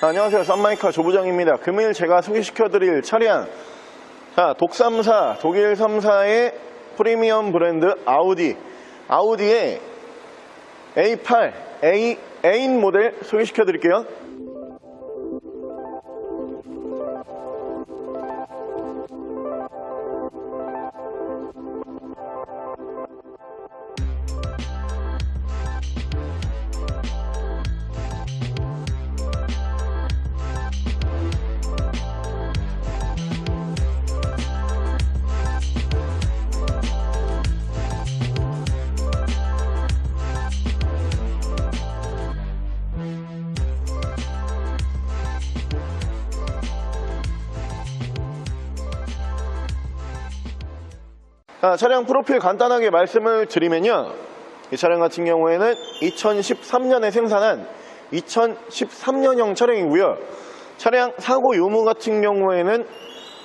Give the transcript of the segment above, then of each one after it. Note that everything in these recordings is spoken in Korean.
안녕하세요, 썬마이카 조부장입니다. 금일 제가 소개시켜드릴 차량, 독3사, 독일 3사의 프리미엄 브랜드 아우디의 A8, A8 모델 소개시켜드릴게요. 차량 프로필 간단하게 말씀을 드리면요, 이 차량 같은 경우에는 2013년에 생산한 2013년형 차량이고요. 차량 사고 유무 같은 경우에는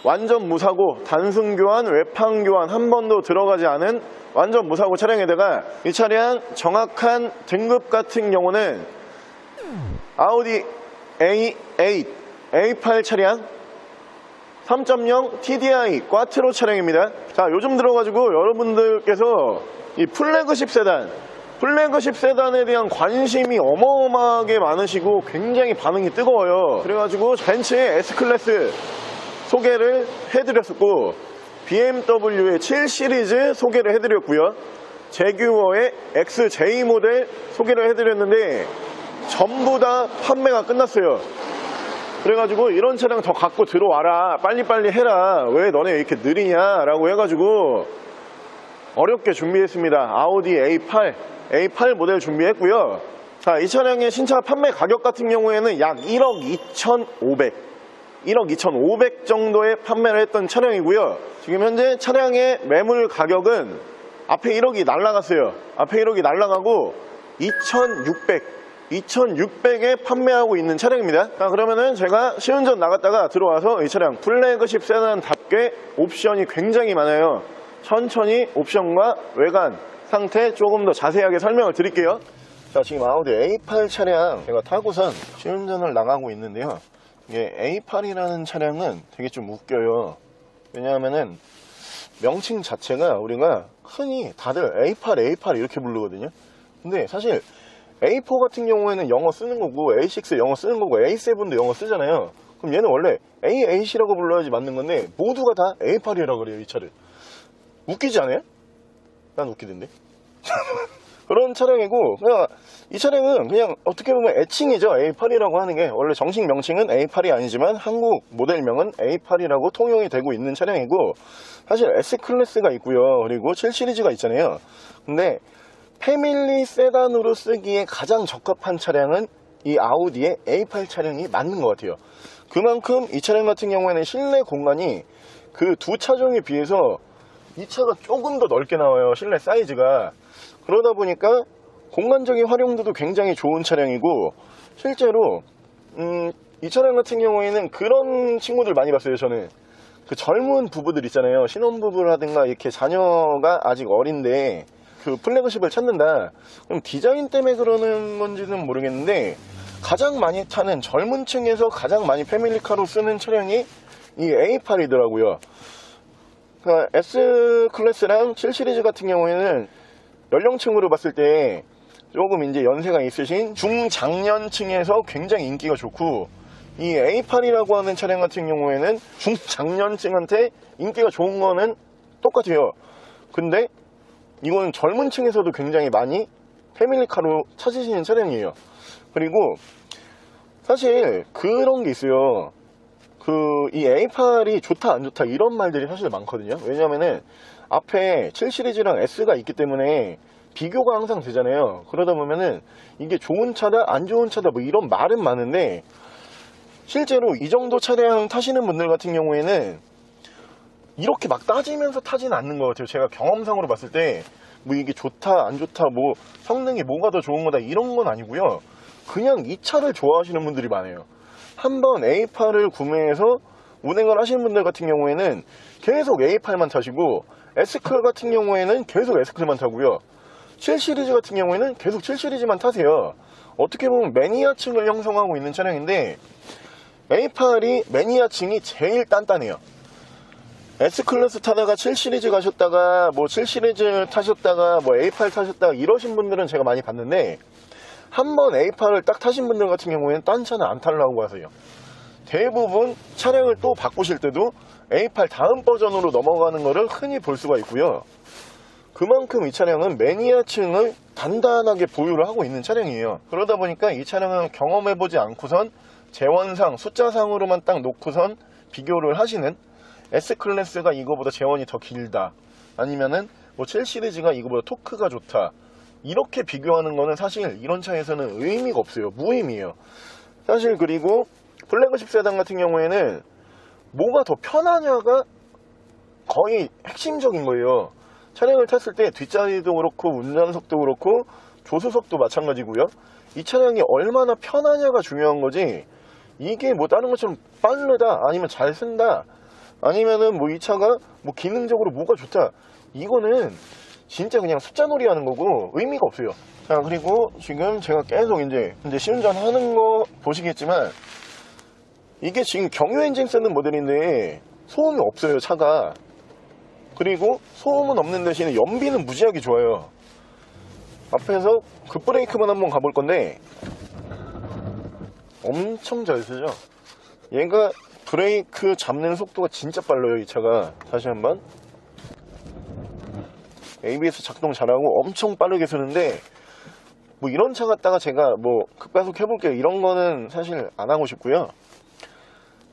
완전 무사고, 단순 교환, 외판 교환 한 번도 들어가지 않은 완전 무사고 차량에다가 이 차량 정확한 등급 같은 경우는 아우디 A8, A8 차량 3.0 TDI 꽈트로 차량입니다. 자, 요즘 들어가지고 여러분들께서 이 플래그십 세단에 대한 관심이 어마어마하게 많으시고 굉장히 반응이 뜨거워요. 그래가지고 벤츠의 S클래스 소개를 해드렸었고, BMW의 7 시리즈 소개를 해드렸고요, 제규어의 XJ 모델 소개를 해드렸는데 전부 다 판매가 끝났어요. 그래가지고 이런 차량 더 갖고 들어와라, 빨리빨리 해라, 왜 너네 이렇게 느리냐 라고 해가지고 어렵게 준비했습니다. 아우디 A8 모델 준비했고요. 자, 이 차량의 신차 판매 가격 같은 경우에는 약 1억 2,500 정도에 판매를 했던 차량이고요. 지금 현재 차량의 매물 가격은 앞에 1억이 날라갔어요. 앞에 1억이 날라가고 2,600에 판매하고 있는 차량입니다. 자, 그러면은 제가 시운전 나갔다가 들어와서 이 차량 플래그십 세단답게 옵션이 굉장히 많아요. 천천히 옵션과 외관 상태 조금 더 자세하게 설명을 드릴게요. 자, 지금 아우디 A8 차량 제가 타고선 시운전을 나가고 있는데요, 이게 A8이라는 차량은 되게 좀 웃겨요. 왜냐하면은 명칭 자체가 우리가 흔히 다들 A8 이렇게 부르거든요. 근데 사실 A4 같은 경우에는 영어 쓰는 거고, A6 영어 쓰는 거고, A7도 영어 쓰잖아요. 그럼 얘는 원래 A8이라고 불러야지 맞는 건데 모두가 다 A8이라고 그래요. 이 차를. 웃기지 않아요? 난 웃기던데. 그런 차량이고, 그냥 이 차량은 그냥 어떻게 보면 애칭이죠. A8이라고 하는 게 원래 정식 명칭은 A8이 아니지만 한국 모델명은 A8이라고 통용이 되고 있는 차량이고, 사실 S클래스가 있고요, 그리고 7 시리즈가 있잖아요. 근데 패밀리 세단으로 쓰기에 가장 적합한 차량은 이 아우디의 A8 차량이 맞는 것 같아요. 그만큼 이 차량 같은 경우에는 실내 공간이 그 두 차종에 비해서 이 차가 조금 더 넓게 나와요, 실내 사이즈가. 그러다 보니까 공간적인 활용도도 굉장히 좋은 차량이고, 실제로 이 차량 같은 경우에는 그런 친구들 많이 봤어요. 저는 그 젊은 부부들 있잖아요, 신혼부부라든가 이렇게 자녀가 아직 어린데 그 플래그십을 찾는다. 그럼 디자인 때문에 그러는 건지는 모르겠는데 가장 많이 타는 젊은 층에서 가장 많이 패밀리카로 쓰는 차량이 이 A8이더라고요. 그러니까 S클래스랑 7 시리즈 같은 경우에는 연령층으로 봤을 때 조금 이제 연세가 있으신 중장년층에서 굉장히 인기가 좋고, 이 A8이라고 하는 차량 같은 경우에는 중장년층한테 인기가 좋은 거는 똑같아요. 근데 이건 젊은 층에서도 굉장히 많이 패밀리카로 찾으시는 차량이에요. 그리고 사실 그런 게 있어요. 이 A8이 좋다 안 좋다 이런 말들이 사실 많거든요. 왜냐면은 앞에 7 시리즈랑 S가 있기 때문에 비교가 항상 되잖아요. 그러다 보면은 이게 좋은 차다 안 좋은 차다 뭐 이런 말은 많은데, 실제로 이 정도 차량 타시는 분들 같은 경우에는 이렇게 막 따지면서 타지는 않는 것 같아요. 제가 경험상으로 봤을 때 뭐 이게 좋다 안 좋다 뭐 성능이 뭐가 더 좋은 거다 이런 건 아니고요. 그냥 이 차를 좋아하시는 분들이 많아요. 한번 A8을 구매해서 운행을 하시는 분들 같은 경우에는 계속 A8만 타시고, S클 같은 경우에는 계속 S클만 타고요, 7 시리즈 같은 경우에는 계속 7 시리즈만 타세요. 어떻게 보면 매니아층을 형성하고 있는 차량인데 A8이 매니아층이 제일 단단해요. S클래스 타다가 7시리즈 가셨다가 뭐 7시리즈 타셨다가 뭐 A8 타셨다가 이러신 분들은 제가 많이 봤는데 한번 A8을 딱 타신 분들 같은 경우에는 딴 차는 안 타려고 하세요. 대부분 차량을 또 바꾸실 때도 A8 다음 버전으로 넘어가는 거를 흔히 볼 수가 있고요. 그만큼 이 차량은 매니아층을 단단하게 보유를 하고 있는 차량이에요. 그러다 보니까 이 차량은 경험해보지 않고선 재원상 숫자상으로만 딱 놓고선 비교를 하시는 S클래스가 이거보다 재원이 더 길다, 아니면은 뭐 7시리즈가 이거보다 토크가 좋다, 이렇게 비교하는 거는 사실 이런 차에서는 의미가 없어요. 무의미해요 사실. 그리고 플래그십 세단 같은 경우에는 뭐가 더 편하냐가 거의 핵심적인 거예요. 차량을 탔을 때 뒷자리도 그렇고 운전석도 그렇고 조수석도 마찬가지고요. 이 차량이 얼마나 편하냐가 중요한 거지, 이게 뭐 다른 것처럼 빠르다, 아니면 잘 쓴다, 아니면은 뭐 이 차가 뭐 기능적으로 뭐가 좋다, 이거는 진짜 그냥 숫자놀이 하는 거고 의미가 없어요. 자, 그리고 지금 제가 계속 이제 시운전 하는 거 보시겠지만 이게 지금 경유 엔진 쓰는 모델인데 소음이 없어요, 차가. 그리고 소음은 없는 대신에 연비는 무지하게 좋아요. 앞에서 급브레이크만 한번 가볼 건데 엄청 잘 쓰죠. 얘가 브레이크 잡는 속도가 진짜 빨라요, 이 차가. 다시 한번 ABS 작동 잘하고 엄청 빠르게 쓰는데, 뭐 이런 차 갖다가 제가 뭐 급가속 해볼게요, 이런 거는 사실 안 하고 싶고요.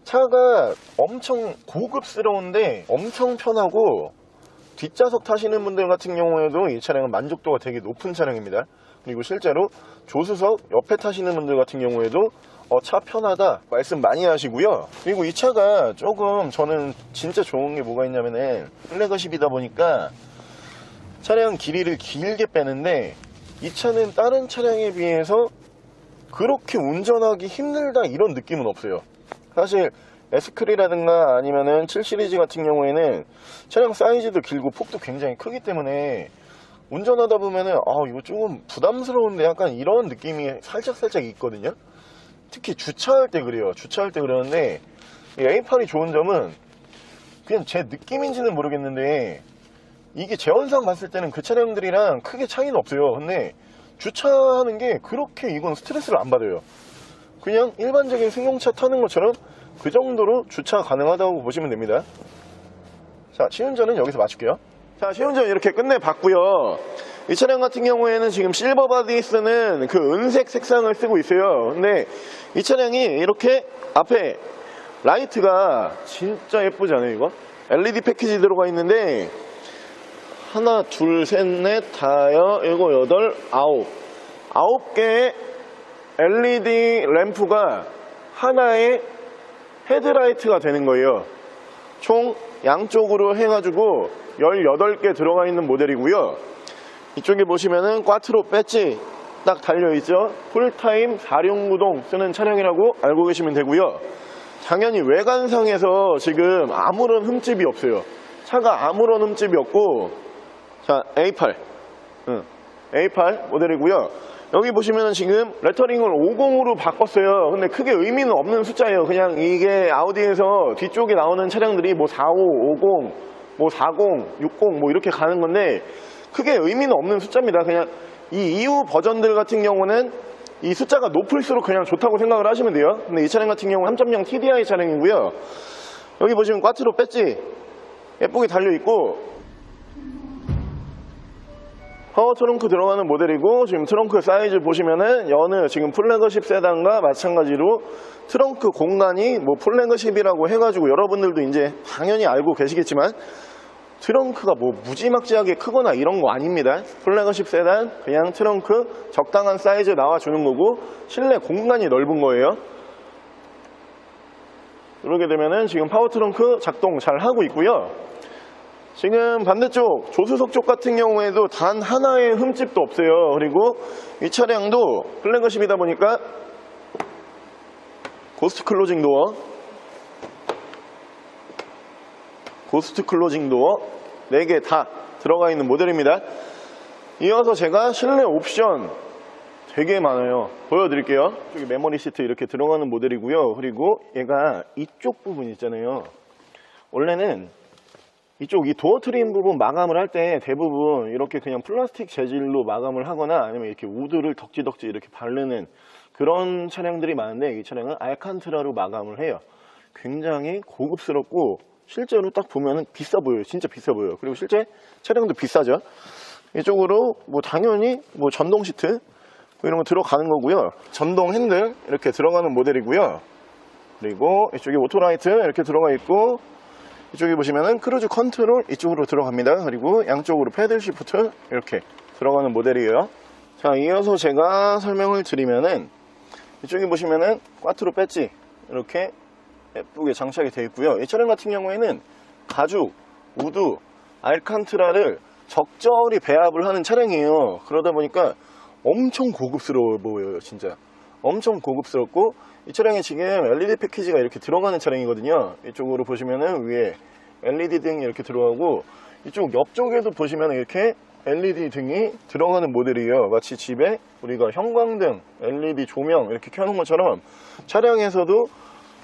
차가 엄청 고급스러운데 엄청 편하고, 뒷좌석 타시는 분들 같은 경우에도 이 차량은 만족도가 되게 높은 차량입니다. 그리고 실제로 조수석 옆에 타시는 분들 같은 경우에도 차 편하다 말씀 많이 하시고요. 그리고 이 차가 조금 저는 진짜 좋은 게 뭐가 있냐면은 플래그십이다 보니까 차량 길이를 길게 빼는데 이 차는 다른 차량에 비해서 그렇게 운전하기 힘들다 이런 느낌은 없어요. 사실 S클이라든가 아니면은 7시리즈 같은 경우에는 차량 사이즈도 길고 폭도 굉장히 크기 때문에 운전하다 보면은 이거 조금 부담스러운데 약간 이런 느낌이 살짝 있거든요. 특히 주차할 때 그래요. 주차할 때 그러는데 이 A8이 좋은 점은 그냥 제 느낌인지는 모르겠는데 이게 재원상 봤을 때는 그 차량들이랑 크게 차이는 없어요. 근데 주차하는 게 그렇게 이건 스트레스를 안 받아요. 그냥 일반적인 승용차 타는 것처럼 그 정도로 주차 가능하다고 보시면 됩니다. 자, 시운전은 여기서 마칠게요. 자, 시운전 이렇게 끝내봤고요. 이 차량 같은 경우에는 지금 실버 바디 쓰는 그 은색 색상을 쓰고 있어요. 근데 이 차량이 이렇게 앞에 라이트가 진짜 예쁘지 않아요, 이거? LED 패키지 들어가 있는데 하나, 둘, 셋, 넷, 다섯, 일곱, 여덟, 아홉 개의 LED 램프가 하나의 헤드라이트가 되는 거예요. 총 양쪽으로 해가지고 18개 들어가 있는 모델이고요. 이쪽에 보시면은 꽈트로 배지 딱 달려있죠. 풀타임 4륜구동 쓰는 차량이라고 알고 계시면 되고요. 당연히 외관상에서 지금 아무런 흠집이 없어요. 차가 아무런 흠집이 없고, 자, A8 모델이고요. 여기 보시면은 지금 레터링을 50으로 바꿨어요. 근데 크게 의미는 없는 숫자예요. 그냥 이게 아우디에서 뒤쪽에 나오는 차량들이 뭐 45, 50, 뭐 40, 60 뭐 이렇게 가는 건데 크게 의미는 없는 숫자입니다. 그냥 이 이후 버전들 같은 경우는 이 숫자가 높을수록 그냥 좋다고 생각을 하시면 돼요. 근데 이 차량 같은 경우 3.0 TDI 차량이고요. 여기 보시면 꽈트로 배지 예쁘게 달려있고, 파워 트렁크 들어가는 모델이고, 지금 트렁크 사이즈 보시면은 여느 지금 플래그십 세단과 마찬가지로 트렁크 공간이 뭐 플래그십이라고 해가지고 여러분들도 이제 당연히 알고 계시겠지만 트렁크가 뭐 무지막지하게 크거나 이런 거 아닙니다. 플래그십 세단 그냥 트렁크 적당한 사이즈 나와주는 거고 실내 공간이 넓은 거예요. 이렇게 되면은 지금 파워 트렁크 작동 잘 하고 있고요. 지금 반대쪽 조수석 쪽 같은 경우에도 단 하나의 흠집도 없어요. 그리고 이 차량도 플래그십이다 보니까 고스트 클로징 도어 4개 다 들어가 있는 모델입니다. 이어서 제가 실내 옵션 되게 많아요. 보여드릴게요. 여기 메모리 시트 이렇게 들어가는 모델이고요. 그리고 얘가 이쪽 부분 있잖아요. 원래는 이쪽 이 도어 트림 부분 마감을 할 때 대부분 이렇게 그냥 플라스틱 재질로 마감을 하거나 아니면 이렇게 우드를 덕지덕지 이렇게 바르는 그런 차량들이 많은데, 이 차량은 알칸트라로 마감을 해요. 굉장히 고급스럽고 실제로 딱 보면은 비싸 보여요. 진짜 비싸 보여요. 그리고 실제 차량도 비싸죠. 이쪽으로 뭐 당연히 뭐 전동 시트 이런 거 들어가는 거고요. 전동 핸들 이렇게 들어가는 모델이고요. 그리고 이쪽에 오토라이트 이렇게 들어가 있고, 이쪽에 보시면은 크루즈 컨트롤 이쪽으로 들어갑니다. 그리고 양쪽으로 패들 시프트 이렇게 들어가는 모델이에요. 자, 이어서 제가 설명을 드리면은, 이쪽에 보시면은 꽈트로 배지 이렇게 예쁘게 장착이 되어 있고요. 이 차량 같은 경우에는 가죽, 우드, 알칸트라를 적절히 배합을 하는 차량이에요. 그러다 보니까 엄청 고급스러워 보여요. 진짜 엄청 고급스럽고, 이 차량에 지금 LED 패키지가 이렇게 들어가는 차량이거든요. 이쪽으로 보시면은 위에 LED 등이 이렇게 들어가고, 이쪽 옆쪽에도 보시면 이렇게 LED 등이 들어가는 모델이에요. 마치 집에 우리가 형광등, LED 조명 이렇게 켜놓은 것처럼 차량에서도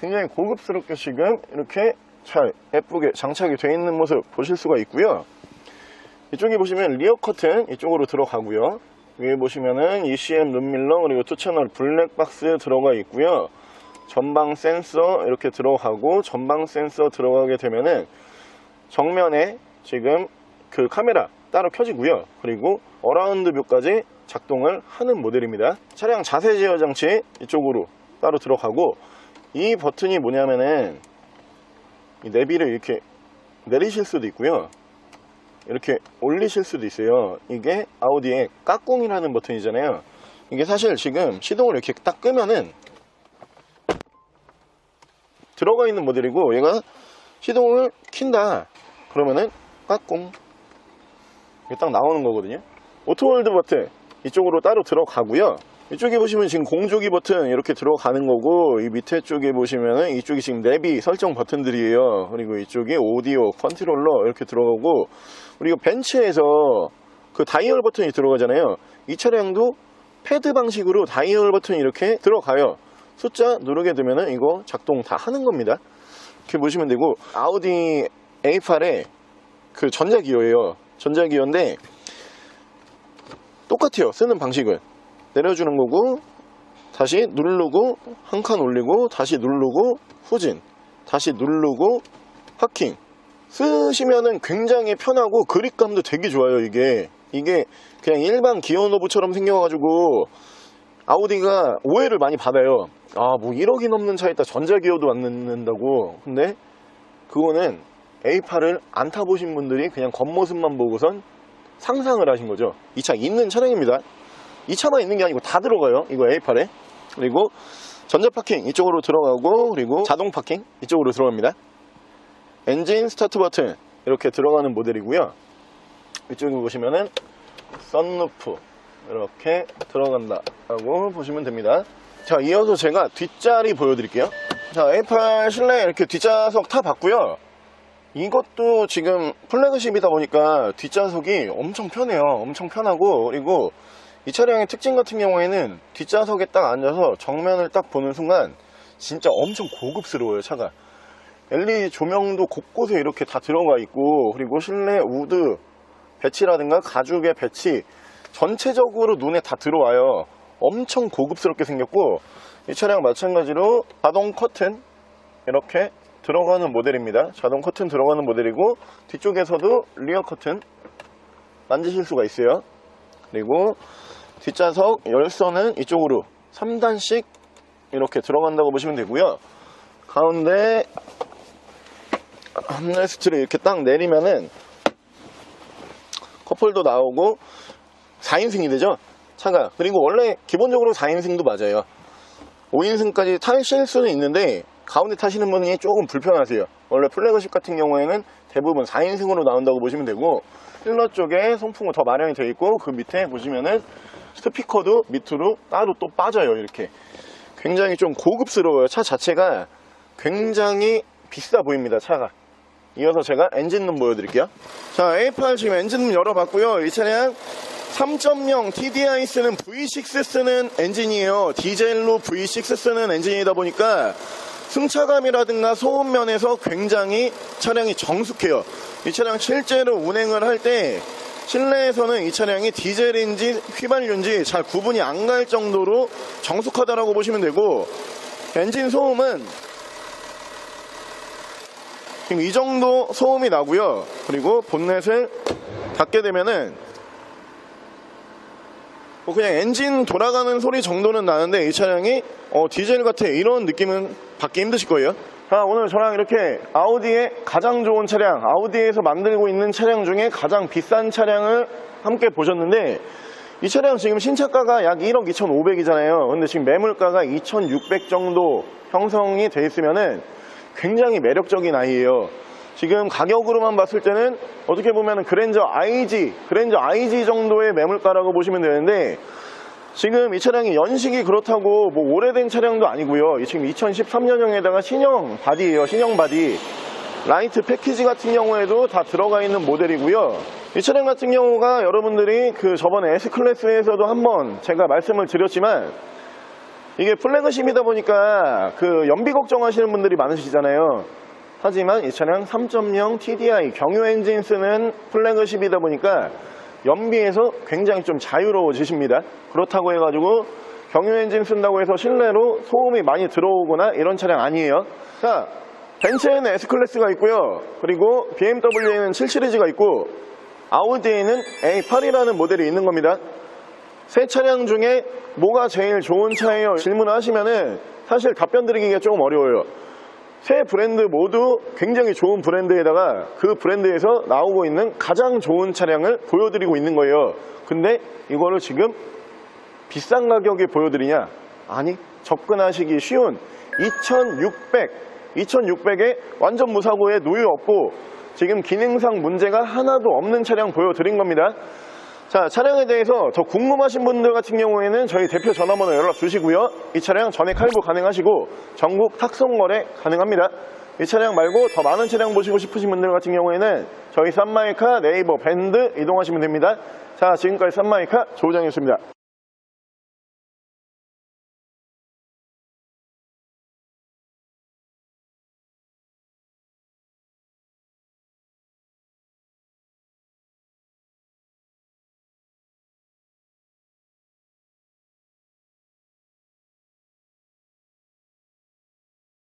굉장히 고급스럽게 지금 이렇게 잘 예쁘게 장착이 되어 있는 모습 보실 수가 있고요. 이쪽에 보시면 리어 커튼 이쪽으로 들어가고요. 위에 보시면은 ECM 룸밀러 그리고 2채널 블랙박스 들어가 있고요. 전방 센서 이렇게 들어가고, 전방 센서 들어가게 되면은 정면에 지금 그 카메라 따로 켜지고요. 그리고 어라운드 뷰까지 작동을 하는 모델입니다. 차량 자세 제어 장치 이쪽으로 따로 들어가고, 이 버튼이 뭐냐면은 이 내비를 이렇게 내리실 수도 있고요, 이렇게 올리실 수도 있어요. 이게 아우디의 까꿍이라는 버튼이잖아요. 이게 사실 지금 시동을 이렇게 딱 끄면은 들어가 있는 모델이고, 얘가 시동을 킨다 그러면은 까꿍 이게 딱 나오는 거거든요. 오토홀드 버튼 이쪽으로 따로 들어가고요. 이쪽에 보시면 지금 공조기 버튼 이렇게 들어가는 거고, 이 밑에 쪽에 보시면은 이쪽이 지금 내비 설정 버튼들이에요. 그리고 이쪽에 오디오 컨트롤러 이렇게 들어가고, 그리고 벤츠에서 그 다이얼 버튼이 들어가잖아요. 이 차량도 패드 방식으로 다이얼 버튼이 이렇게 들어가요. 숫자 누르게 되면은 이거 작동 다 하는 겁니다. 이렇게 보시면 되고, 아우디 A8의 그 전자기어예요. 전자기어인데 똑같아요. 쓰는 방식은 내려주는 거고, 다시 누르고 한 칸 올리고 다시 누르고 후진, 다시 누르고 파킹. 쓰시면은 굉장히 편하고 그립감도 되게 좋아요. 이게 그냥 일반 기어노브처럼 생겨가지고 아우디가 오해를 많이 받아요. 아, 뭐 1억이 넘는 차에다 전자기어도 안 넣는다고. 근데 그거는 A8을 안 타보신 분들이 그냥 겉모습만 보고선 상상을 하신 거죠. 이 차 있는 차량입니다. 이 차만 있는 게 아니고 다 들어가요. 이거 A8에. 그리고 전자 파킹 이쪽으로 들어가고, 그리고 자동 파킹 이쪽으로 들어갑니다. 엔진 스타트 버튼 이렇게 들어가는 모델이고요. 이쪽에 보시면은 썬루프 이렇게 들어간다라고 보시면 됩니다. 자, 이어서 제가 뒷자리 보여드릴게요. 자, A8 실내 이렇게 뒷좌석 타봤고요. 이것도 지금 플래그십이다 보니까 뒷좌석이 엄청 편해요. 엄청 편하고, 그리고 이 차량의 특징 같은 경우에는 뒷좌석에 딱 앉아서 정면을 딱 보는 순간 진짜 엄청 고급스러워요. 차가 LED 조명도 곳곳에 이렇게 다 들어가 있고, 그리고 실내 우드 배치라든가 가죽의 배치 전체적으로 눈에 다 들어와요. 엄청 고급스럽게 생겼고, 이 차량 마찬가지로 자동 커튼 이렇게 들어가는 모델입니다. 자동 커튼 들어가는 모델이고, 뒤쪽에서도 리어 커튼 만지실 수가 있어요. 그리고 뒷좌석 열선은 이쪽으로 3단씩 이렇게 들어간다고 보시면 되고요. 가운데 암레스트를 이렇게 딱 내리면은 컵홀더 나오고 4인승이 되죠, 차가. 그리고 원래 기본적으로 4인승도 맞아요. 5인승까지 타실 수는 있는데 가운데 타시는 분이 조금 불편하세요. 원래 플래그십 같은 경우에는 대부분 4인승으로 나온다고 보시면 되고, 힐러 쪽에 송풍구 더 마련이 되어 있고, 그 밑에 보시면은 스피커도 밑으로 따로 또 빠져요. 이렇게 굉장히 좀 고급스러워요. 차 자체가 굉장히 비싸 보입니다, 차가. 이어서 제가 엔진룸 보여드릴게요. 자, A8 지금 엔진룸 열어봤고요. 이 차량 3.0 TDI 쓰는 V6 쓰는 엔진이에요. 디젤로 V6 쓰는 엔진이다 보니까 승차감이라든가 소음 면에서 굉장히 차량이 정숙해요. 이 차량 실제로 운행을 할 때 실내에서는 이 차량이 디젤인지 휘발유인지 잘 구분이 안 갈 정도로 정숙하다라고 보시면 되고, 엔진 소음은 지금 이 정도 소음이 나고요. 그리고 본넷을 닫게 되면은 그냥 엔진 돌아가는 소리 정도는 나는데 이 차량이 디젤 같아 이런 느낌은 받기 힘드실 거예요. 자, 오늘 저랑 이렇게 아우디의 가장 좋은 차량, 아우디에서 만들고 있는 차량 중에 가장 비싼 차량을 함께 보셨는데, 이 차량 지금 신차가가 약 1억 2,500이잖아요. 근데 지금 매물가가 2,600 정도 형성이 돼 있으면은 굉장히 매력적인 아이예요. 지금 가격으로만 봤을 때는 어떻게 보면 그랜저 IG 정도의 매물가라고 보시면 되는데, 지금 이 차량이 연식이 그렇다고 뭐 오래된 차량도 아니고요. 지금 2013년형에다가 신형 바디예요. 신형 바디. 라이트 패키지 같은 경우에도 다 들어가 있는 모델이고요. 이 차량 같은 경우가 여러분들이 그 저번에 S클래스에서도 한번 제가 말씀을 드렸지만, 이게 플래그십이다 보니까 그 연비 걱정하시는 분들이 많으시잖아요. 하지만 이 차량 3.0 TDI 경유 엔진 쓰는 플래그십이다 보니까 연비에서 굉장히 좀 자유로워지십니다. 그렇다고 해가지고 경유 엔진 쓴다고 해서 실내로 소음이 많이 들어오거나 이런 차량 아니에요. 자, 벤츠에는 S클래스가 있고요. 그리고 BMW에는 7 시리즈가 있고, 아우디에는 A8이라는 모델이 있는 겁니다. 세 차량 중에 뭐가 제일 좋은 차예요? 질문을 하시면은 사실 답변 드리기가 조금 어려워요. 세 브랜드 모두 굉장히 좋은 브랜드에다가 그 브랜드에서 나오고 있는 가장 좋은 차량을 보여드리고 있는 거예요. 근데 이거를 지금 비싼 가격에 보여드리냐? 아니, 접근하시기 쉬운 2,600에 완전 무사고에 누유 없고 지금 기능상 문제가 하나도 없는 차량 보여드린 겁니다. 자, 차량에 대해서 더 궁금하신 분들 같은 경우에는 저희 대표 전화번호 연락 주시고요. 이 차량 전액 할부 가능하시고 전국 탁송 거래 가능합니다. 이 차량 말고 더 많은 차량 보시고 싶으신 분들 같은 경우에는 저희 쌈마이카, 네이버, 밴드 이동하시면 됩니다. 자, 지금까지 쌈마이카 조우정이었습니다.